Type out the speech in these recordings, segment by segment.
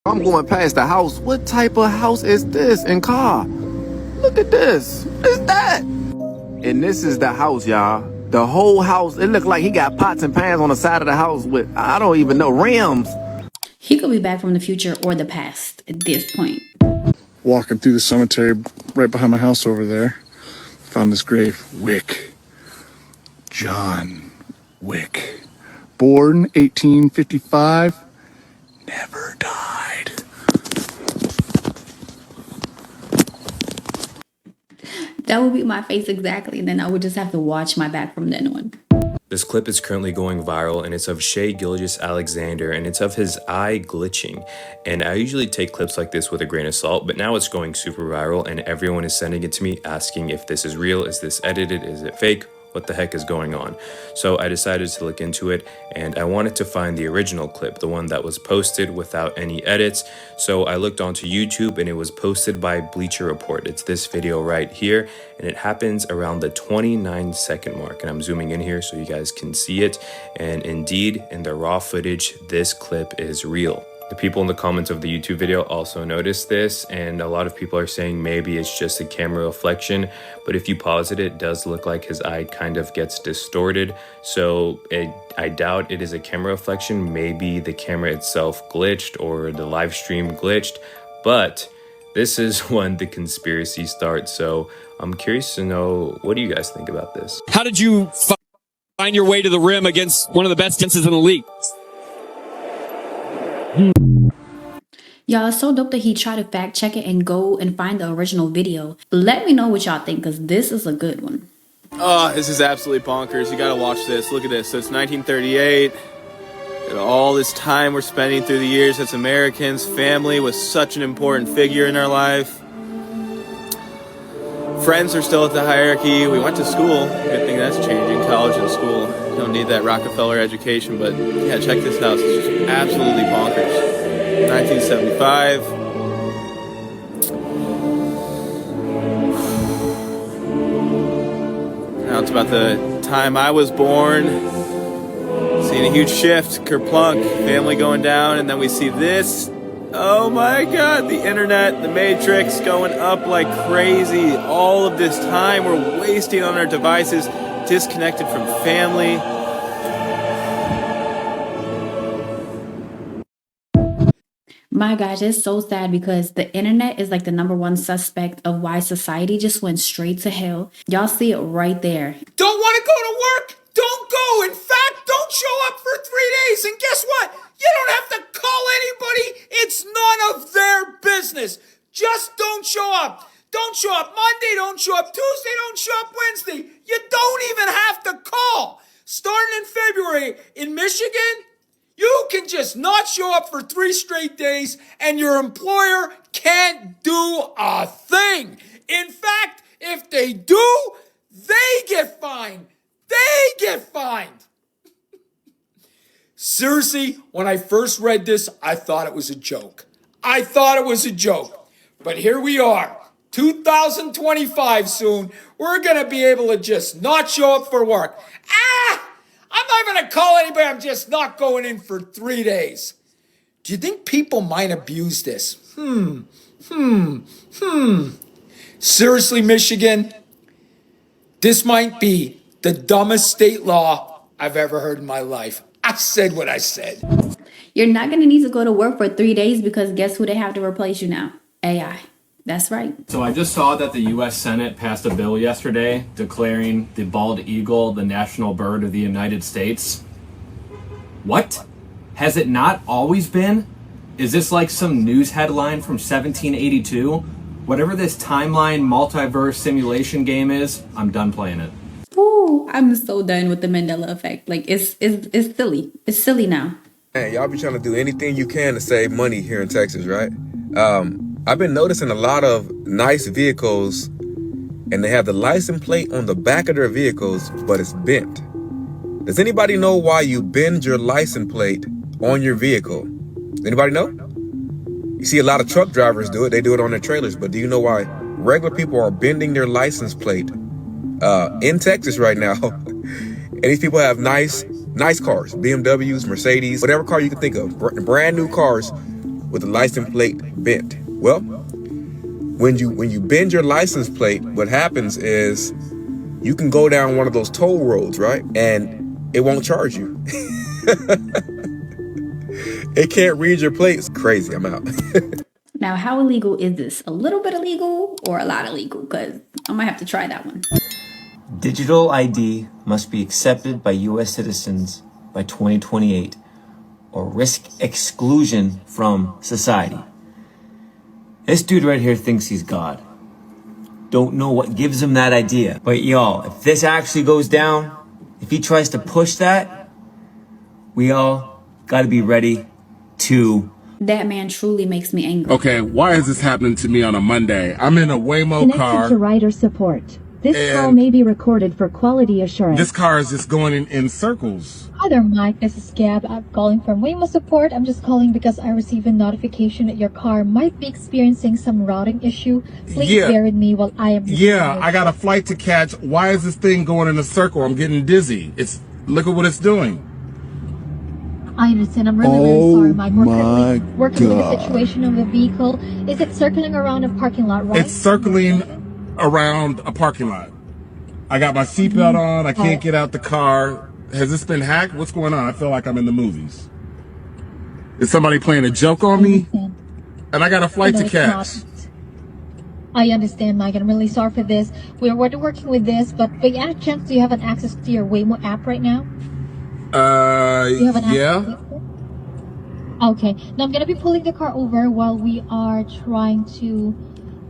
I'm going past the house. What type of house is this and car? Look at this. What is that? And this is the house, y'all. The whole house. It looked like he got pots and pans on the side of the house with, I don't even know, rims. He could be back from the future or the past at this point. Walking through the cemetery right behind my house over there, found this grave. Wick. John Wick. Born 1855, never died. That would be my face exactly, and then I would just have to watch my back from then on. This clip is currently going viral, and it's of Shea Gilgeous-Alexander, and it's of his eye glitching. And I usually take clips like this with a grain of salt, but now it's going super viral, and everyone is sending it to me asking if this is real, is this edited, is it fake? What the heck is going on? So I decided to look into it, and I wanted to find the original clip, the one that was posted without any edits. So I looked onto YouTube, and it was posted by Bleacher Report. It's this video right here, and it happens around the 29-second mark. And I'm zooming in here so you guys can see it. And indeed, in the raw footage, this clip is real. The people in the comments of the YouTube video also noticed this, and a lot of people are saying maybe it's just a camera reflection, but if you pause it, it does look like his eye kind of gets distorted. So I doubt it is a camera reflection. Maybe the camera itself glitched or the live stream glitched, but this is when the conspiracy starts. So I'm curious to know, what do you guys think about this? How did you find your way to the rim against one of the best defenses in the league? Y'all, it's so dope that he tried to fact check it and go and find the original video. Let me know what y'all think, because this is a good one. Oh, this is absolutely bonkers. You gotta watch this. Look at this. So it's 1938. And all this time we're spending through the years as Americans. Family was such an important figure in our life. Friends are still at the hierarchy. We went to school. Good thing that's changing. College and school. You don't need that Rockefeller education, but yeah, check this house. It's just absolutely bonkers. 1975. Now it's about the time I was born. Seeing a huge shift, kerplunk, family going down, and then we see this. Oh my God, the internet, the matrix going up like crazy. All of this time we're wasting on our devices, disconnected from family. My gosh, it's so sad because the internet is like the #1 suspect of why society just went straight to hell. Y'all see it right there. Don't want to go to work? Don't go. In fact, don't show up for 3 days. And guess what? You don't have to call anybody. It's none of their business. Just don't show up. Don't show up Monday. Don't show up Tuesday. Don't show up Wednesday. You don't even have to call. Starting in February in Michigan, you can just not show up for 3 straight days and your employer can't do a thing. In fact, if they do, they get fined. They get fined. Seriously, when I first read this, I thought it was a joke. But here we are, 2025 soon. We're going to be able to just not show up for work. I'm not going to call anybody. I'm just not going in for 3 days. Do you think people might abuse this? Seriously, Michigan, this might be the dumbest state law I've ever heard in my life. I said what I said. You're not going to need to go to work for 3 days because guess who they have to replace you now? AI. That's right. So I just saw that the U.S. Senate passed a bill yesterday declaring the bald eagle the national bird of the United States. What? Has it not always been? Is this like some news headline from 1782? Whatever this timeline multiverse simulation game is, I'm done playing it. Ooh, I'm so done with the Mandela effect. Like, it's silly. It's silly now. Man, y'all be trying to do anything you can to save money here in Texas, right? I've been noticing a lot of nice vehicles, and they have the license plate on the back of their vehicles, but it's bent. Does anybody know why you bend your license plate on your vehicle? Anybody know? You see a lot of truck drivers do it. They do it on their trailers. But do you know why regular people are bending their license plate in Texas right now? And these people have nice cars, BMWs, Mercedes, whatever car you can think of, brand new cars. with the license plate bent. Well, when you bend your license plate, what happens is you can go down one of those toll roads, right? And it won't charge you. It can't read your plates. Crazy, I'm out. Now, how illegal is this? A little bit illegal or a lot illegal? Because I might have to try that one. Digital ID must be accepted by U.S. citizens by 2028 or risk exclusion from society. This dude right here thinks he's God. Don't know what gives him that idea. But y'all, if this actually goes down, if he tries to push that, we all gotta be ready to... That man truly makes me angry. Okay, why is this happening to me on a Monday? I'm in a Waymo Connected car. to rider support. This call may be recorded for quality assurance. This car is just going in circles. Hi there, Mike. This is Gab. I'm calling from Waymo Support. I'm just calling because I received a notification that your car might be experiencing some routing issue. Please bear with me while I am... Yeah, I got a flight to catch. Why is this thing going in a circle? I'm getting dizzy. Look at what it's doing. I understand. I'm really, really sorry, Mike. We're currently working with the situation of the vehicle. Is it circling around a parking lot, right? It's circling around a parking lot. I got my seatbelt on. I can't get out the car. Has this been hacked? What's going on? I feel like I'm in the movies. Is somebody playing a joke on me? And I got a flight to catch. I understand, Mike. I'm really sorry for this. We're working with this, but by any chance, do you have an access to your Waymo app right now? Yeah. Okay. Now I'm gonna be pulling the car over while we are trying to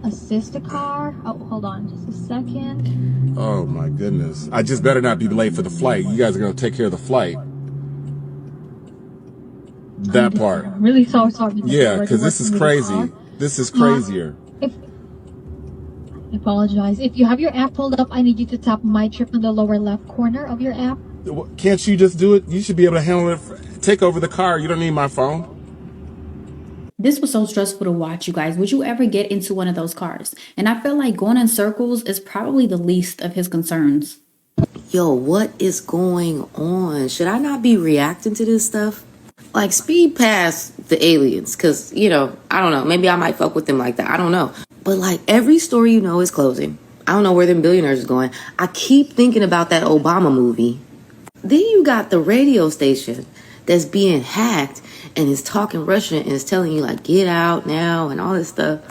assist the car. Oh, hold on just a second. Oh my goodness. I just better not be late for the flight. You guys are gonna take care of the flight. That part. I'm really sorry. Yeah, because this is crazy. This is crazier. I apologize. If you have your app pulled up, I need you to tap My Trip in the lower left corner of your app. Can't you just do it? You should be able to handle it. Take over the car. You don't need my phone. This was so stressful to watch, you guys. Would you ever get into one of those cars? And I feel like going in circles is probably the least of his concerns. Yo, what is going on? Should I not be reacting to this stuff? Like, speed past the aliens, because, I don't know. Maybe I might fuck with them like that. I don't know. But, like, every story is closing. I don't know where them billionaires is going. I keep thinking about that Obama movie. Then you got the radio station that's being hacked and is talking Russian and is telling you, like, get out now and all this stuff.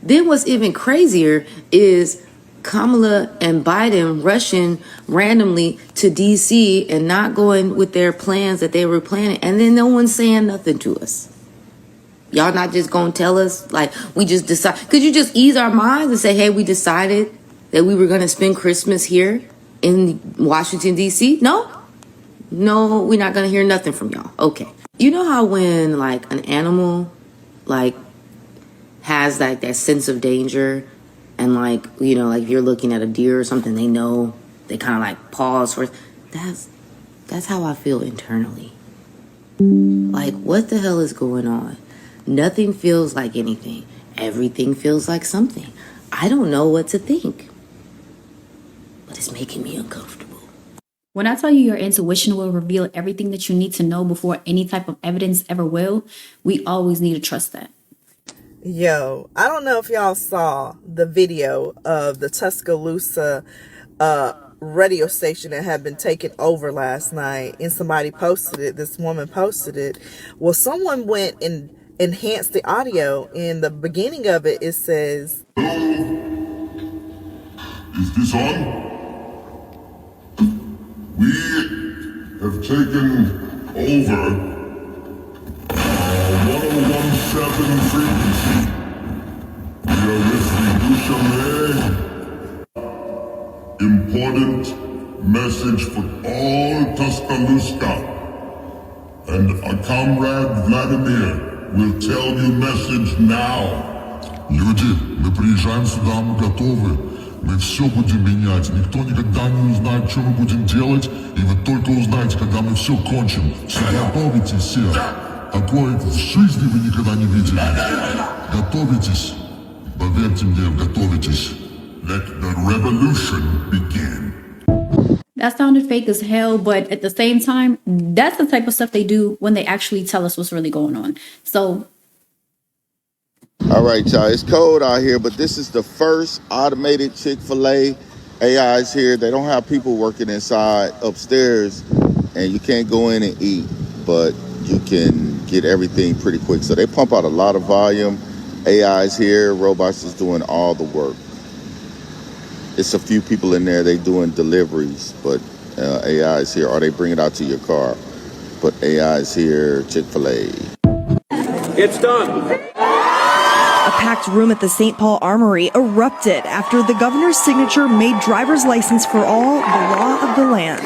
Then what's even crazier is Kamala and Biden rushing randomly to D.C. and not going with their plans that they were planning. And then no one's saying nothing to us. Y'all not just gonna tell us, like, we just decide. Could you just ease our minds and say, hey, we decided that we were gonna spend Christmas here in Washington, D.C.? No, we're not gonna hear nothing from y'all. Okay. You know how when, like, an animal, like, has, like, that sense of danger and, like, like if you're looking at a deer or something, they know, they kind of, like, pause for... That's how I feel internally. Like, what the hell is going on? Nothing feels like anything. Everything feels like something. I don't know what to think. But it's making me uncomfortable. When I tell you your intuition will reveal everything that you need to know before any type of evidence ever will, we always need to trust that. Yo, I don't know if y'all saw the video of the Tuscaloosa radio station that had been taken over last night, and somebody posted it. This woman posted it. Well, someone went and enhanced the audio. In the beginning of it, it says, "Is this on? We have taken over 1017 frequency. We are listening to Chalet. Important message for all Tuscaloosa. And our comrade Vladimir will tell you message now." Люди, мы приезжаем сюда, мы готовы. Мы все будем менять. Никто никогда не узнает, что мы будем делать. И вы только узнаете, когда мы все кончим. Готовитесь все. Такое в жизни вы никогда не видели. Готовитесь. Поверьте мне, готовитесь. Let the revolution begin. That sounded fake as hell, but at the same time, that's the type of stuff they do when they actually tell us what's really going on. So All right, y'all, it's cold out here, but this is the first automated Chick-fil-A. AI's here. They don't have people working inside upstairs, and you can't go in and eat, but you can get everything pretty quick. So they pump out a lot of volume. AI's here. Robots is doing all the work. It's a few people in there. They doing deliveries, but AI's here, or they bring it out to your car. But AI's here. Chick-fil-A. It's done. A packed room at the St. Paul Armory erupted after the governor's signature made driver's license for all the law of the land.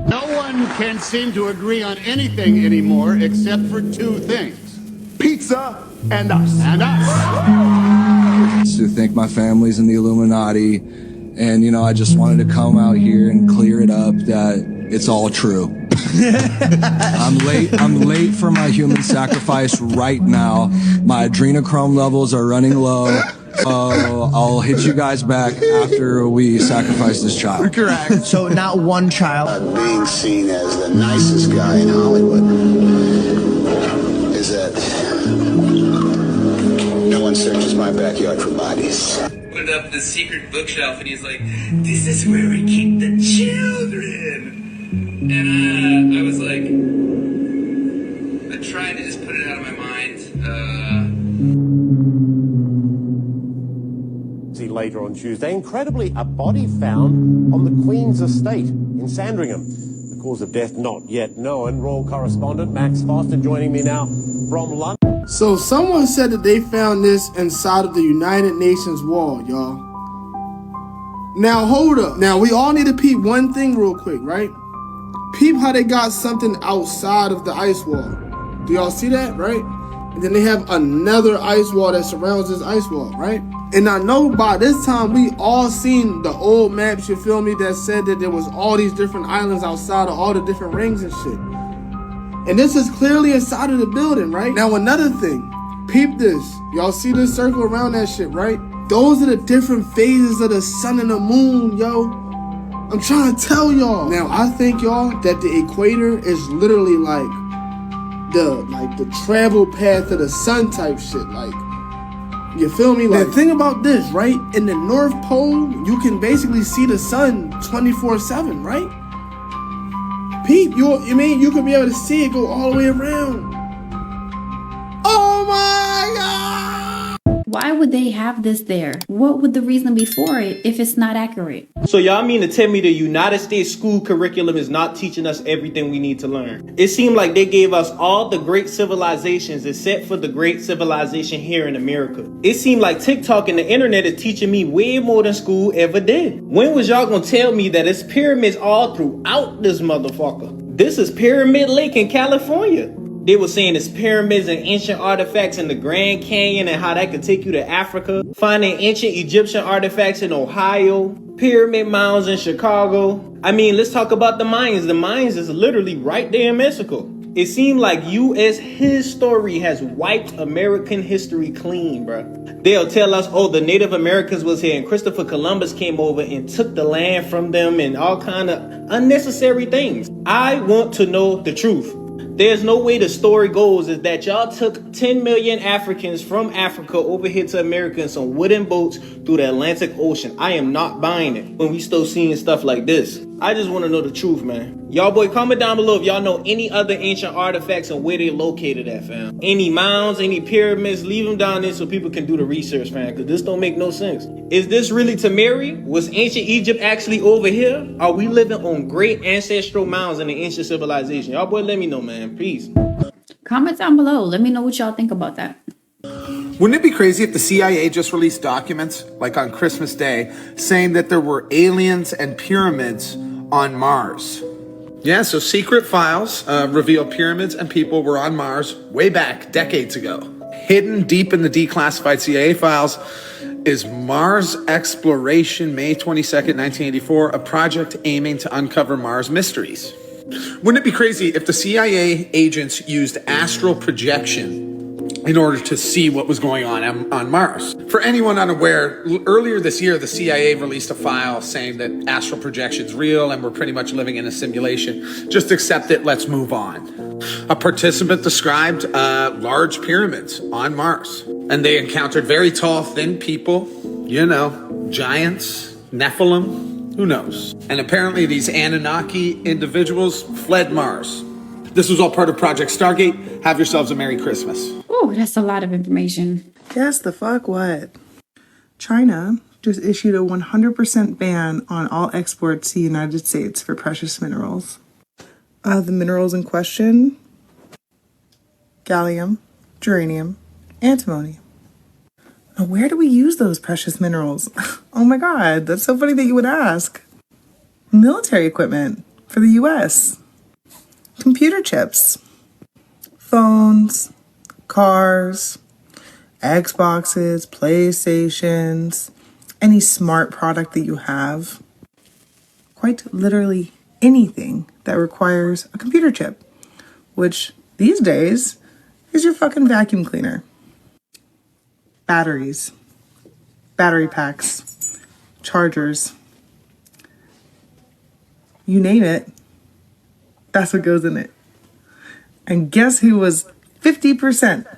No one can seem to agree on anything anymore except for two things. Pizza and us. And us. To think my family's in the Illuminati, and I just wanted to come out here and clear it up that it's all true. I'm late for my human sacrifice right now. My adrenochrome levels are running low. I'll hit you guys back after we sacrifice this child. Correct. So not one child. Being seen as the nicest guy in Hollywood is that no one searches my backyard for bodies. Put it up the secret bookshelf, and he's like, "This is where we keep the children." And I was like, I tried to just put it out of my mind. Later on Tuesday, incredibly, a body found on the Queen's estate in Sandringham. The cause of death not yet known. Royal correspondent Max Foster joining me now from London. So someone said that they found this inside of the United Nations wall, y'all. Now hold up. Now we all need to peep one thing real quick, right? Peep how they got something outside of the ice wall. Do y'all see that, right? And then they have another ice wall that surrounds this ice wall, right? And I know by this time we all seen the old maps, you feel me, that said that there was all these different islands outside of all the different rings and shit. And this is clearly inside of the building, right? Now another thing, peep this. Y'all see this circle around that shit, right? Those are the different phases of the sun and the moon, yo. I'm trying to tell y'all. Now I think, y'all, that the equator is literally like the travel path of the sun type shit, like. You feel me? Like, the thing about this, right? In the North Pole, you can basically see the sun 24/7, right? Peep, you can be able to see it go all the way around. Oh my God! Why would they have this there? What would the reason be for it if it's not accurate? So y'all mean to tell me the United States school curriculum is not teaching us everything we need to learn? It seemed like they gave us all the great civilizations except for the great civilization here in America. It seemed like TikTok and the internet is teaching me way more than school ever did. When was y'all gonna tell me that it's pyramids all throughout this motherfucker? This is Pyramid Lake in California. They were saying it's pyramids and ancient artifacts in the Grand Canyon and how that could take you to Africa. Finding ancient Egyptian artifacts in Ohio. Pyramid mounds in Chicago. I mean, let's talk about the Mayans. The Mayans is literally right there in Mexico. It seemed like U.S. history has wiped American history clean, bruh. They'll tell us, oh, the Native Americans was here and Christopher Columbus came over and took the land from them and all kind of unnecessary things. I want to know the truth. There's no way the story goes is that y'all took 10 million Africans from Africa over here to America in some wooden boats through the Atlantic Ocean. I am not buying it when we still seeing stuff like this. I just want to know the truth, man. Y'all boy, comment down below if y'all know any other ancient artifacts and where they located at, fam. Any mounds, any pyramids, leave them down there so people can do the research, fam, because this don't make no sense. Is this really Tamari? Was ancient Egypt actually over here? Are we living on great ancestral mounds in the ancient civilization? Y'all boy, let me know, man, please. Comment down below. Let me know what y'all think about that. Wouldn't it be crazy if the CIA just released documents, like on Christmas Day, saying that there were aliens and pyramids on Mars? Yeah, so secret files reveal pyramids and people were on Mars way back, decades ago. Hidden deep in the declassified CIA files is Mars Exploration, May 22nd, 1984, a project aiming to uncover Mars mysteries. Wouldn't it be crazy if the CIA agents used astral projection in order to see what was going on Mars? For anyone unaware, earlier this year, the CIA released a file saying that astral projection's real and we're pretty much living in a simulation. Just accept it, let's move on. A participant described large pyramids on Mars, and they encountered very tall, thin people, giants, Nephilim, who knows? And apparently these Anunnaki individuals fled Mars. This was all part of Project Stargate. Have yourselves a Merry Christmas. Oh, that's a lot of information. Guess the fuck what? China just issued a 100% ban on all exports to the United States for precious minerals. The minerals in question: gallium, germanium, antimony. Now, where do we use those precious minerals? Oh my God, that's so funny that you would ask. Military equipment for the US. Computer chips. Phones, cars, Xboxes, PlayStations, any smart product that you have. Quite literally anything that requires a computer chip, which these days is your fucking vacuum cleaner. Batteries, battery packs, chargers, you name it, that's what goes in it. And guess who was 50%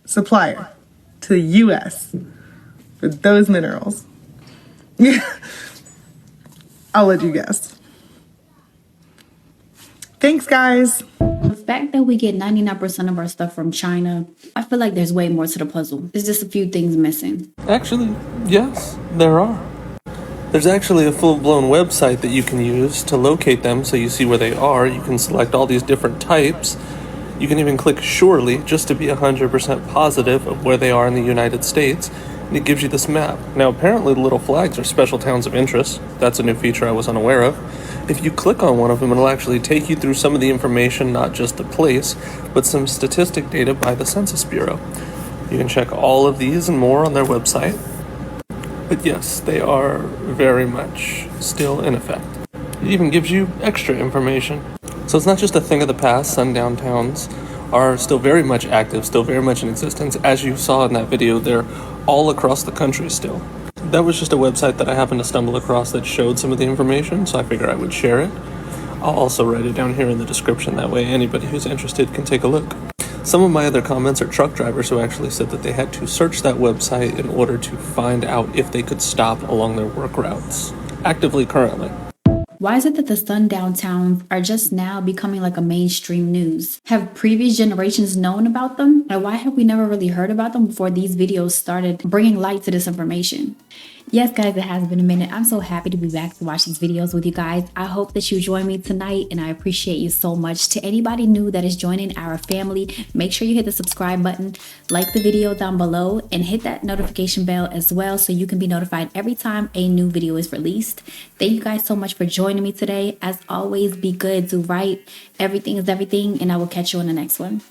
supplier to the US for those minerals? I'll let you guess. Thanks, guys. The fact that we get 99% of our stuff from China, I feel like there's way more to the puzzle. There's just a few things missing. Actually, yes, there are. There's actually a full-blown website that you can use to locate them so you see where they are. You can select all these different types. You can even click surely just to be 100% positive of where they are in the United States. And it gives you this map. Now, apparently the little flags are special towns of interest. That's a new feature I was unaware of. If you click on one of them, it'll actually take you through some of the information, not just the place, but some statistic data by the Census Bureau. You can check all of these and more on their website. But yes, they are very much still in effect. It even gives you extra information. So it's not just a thing of the past. Sundown towns are still very much active, still very much in existence. As you saw in that video, they're all across the country still. That was just a website that I happened to stumble across that showed some of the information, so I figured I would share it. I'll also write it down here in the description, that way anybody who's interested can take a look. Some of my other comments are truck drivers who actually said that they had to search that website in order to find out if they could stop along their work routes, actively currently. Why is it that the sundown towns are just now becoming like a mainstream news? Have previous generations known about them? And why have we never really heard about them before these videos started bringing light to this information? Yes, guys, it has been a minute. I'm so happy to be back to watch these videos with you guys. I hope that you join me tonight, and I appreciate you so much. To anybody new that is joining our family, make sure you hit the subscribe button, like the video down below, and hit that notification bell as well so you can be notified every time a new video is released. Thank you guys so much for joining me today. As always, be good, do right. Everything is everything, and I will catch you on the next one.